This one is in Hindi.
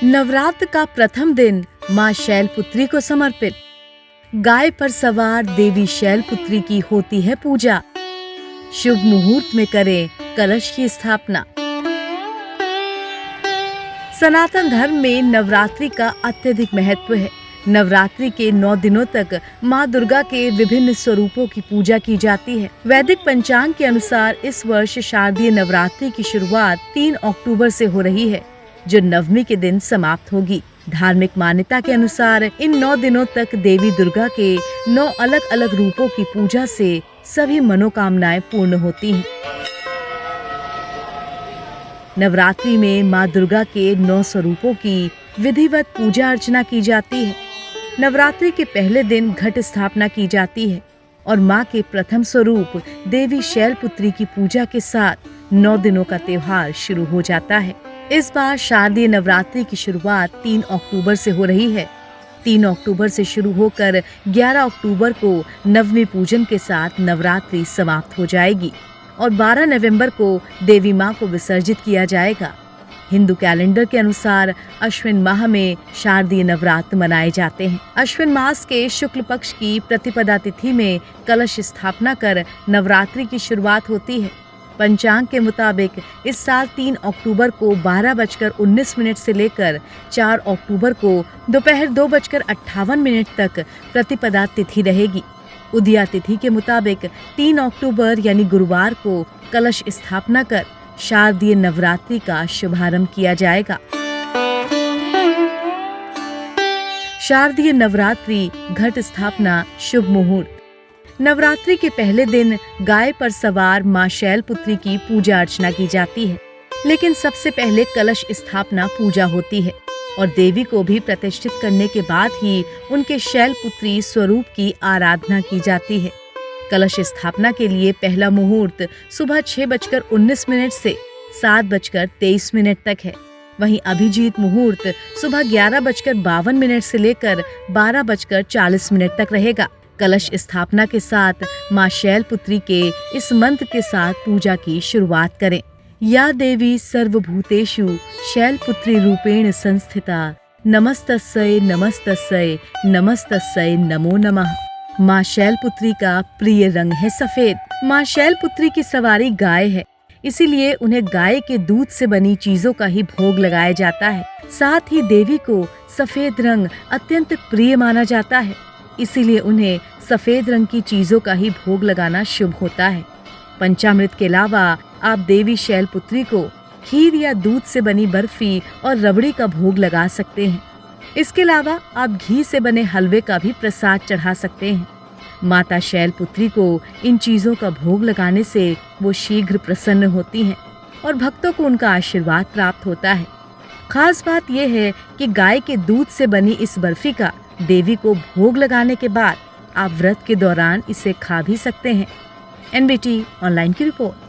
नवरात्र का प्रथम दिन माँ शैलपुत्री को समर्पित। गाय पर सवार देवी शैलपुत्री की होती है पूजा। शुभ मुहूर्त में करें कलश की स्थापना। सनातन धर्म में नवरात्रि का अत्यधिक महत्व है। नवरात्रि के 9 दिनों तक माँ दुर्गा के विभिन्न स्वरूपों की पूजा की जाती है। वैदिक पंचांग के अनुसार इस वर्ष शारदीय नवरात्रि की शुरुआत 3 अक्टूबर से हो रही है, जो नवमी के दिन समाप्त होगी। धार्मिक मान्यता के अनुसार इन 9 दिनों तक देवी दुर्गा के 9 अलग अलग रूपों की पूजा से सभी मनोकामनाएं पूर्ण होती हैं। नवरात्रि में माँ दुर्गा के 9 स्वरूपों की विधिवत पूजा अर्चना की जाती है। नवरात्रि के पहले दिन घट स्थापना की जाती है और माँ के प्रथम स्वरूप देवी शैलपुत्री की पूजा के साथ 9 दिनों का त्योहार शुरू हो जाता है। इस बार शारदीय नवरात्रि की शुरुआत 3 अक्टूबर से हो रही है। 3 अक्टूबर से शुरू होकर 11 अक्टूबर को नवमी पूजन के साथ नवरात्रि समाप्त हो जाएगी और 12 नवंबर को देवी माँ को विसर्जित किया जाएगा। हिंदू कैलेंडर के अनुसार अश्विन माह में शारदीय नवरात्र मनाए जाते हैं। अश्विन मास के शुक्ल पक्ष की प्रतिपदा तिथि में कलश स्थापना कर नवरात्रि की शुरुआत होती है। पंचांग के मुताबिक इस साल 3 अक्टूबर को 12:19 से लेकर 4 अक्टूबर को दोपहर 2:58 तक प्रतिपदा तिथि रहेगी। उदया तिथि के मुताबिक 3 अक्टूबर यानी गुरुवार को कलश स्थापना कर शारदीय नवरात्रि का शुभारंभ किया जाएगा। शारदीय नवरात्रि घट स्थापना शुभ मुहूर्त। नवरात्रि के पहले दिन गाय पर सवार माँ शैलपुत्री की पूजा अर्चना की जाती है, लेकिन सबसे पहले कलश स्थापना पूजा होती है और देवी को भी प्रतिष्ठित करने के बाद ही उनके शैलपुत्री स्वरूप की आराधना की जाती है। कलश स्थापना के लिए पहला मुहूर्त सुबह 6:19 से 7:23 तक है। वहीं अभिजीत मुहूर्त सुबह 11:52 से लेकर 12:40 तक रहेगा। कलश स्थापना के साथ माँ शैलपुत्री के इस मंत्र के साथ पूजा की शुरुआत करें। या देवी सर्वभूतेषु शैलपुत्री रूपेण संस्थिता नमस्तस्यै नमस्तस्यै नमस्तस्यै नमो नमः। माँ शैलपुत्री का प्रिय रंग है सफेद। माँ शैलपुत्री की सवारी गाय है, इसीलिए उन्हें गाय के दूध से बनी चीजों का ही भोग लगाया जाता है। साथ ही देवी को सफेद रंग अत्यंत प्रिय माना जाता है, इसीलिए उन्हें सफेद रंग की चीजों का ही भोग लगाना शुभ होता है। पंचामृत के अलावा आप देवी शैलपुत्री को खीर या दूध से बनी बर्फी और रबड़ी का भोग लगा सकते हैं। इसके अलावा आप घी से बने हलवे का भी प्रसाद चढ़ा सकते हैं। माता शैलपुत्री को इन चीजों का भोग लगाने से वो शीघ्र प्रसन्न होती हैं और भक्तों को उनका आशीर्वाद प्राप्त होता है। खास बात यह है कि गाय के दूध से बनी इस बर्फी का देवी को भोग लगाने के बाद आप व्रत के दौरान इसे खा भी सकते हैं। एनबीटी ऑनलाइन की रिपोर्ट।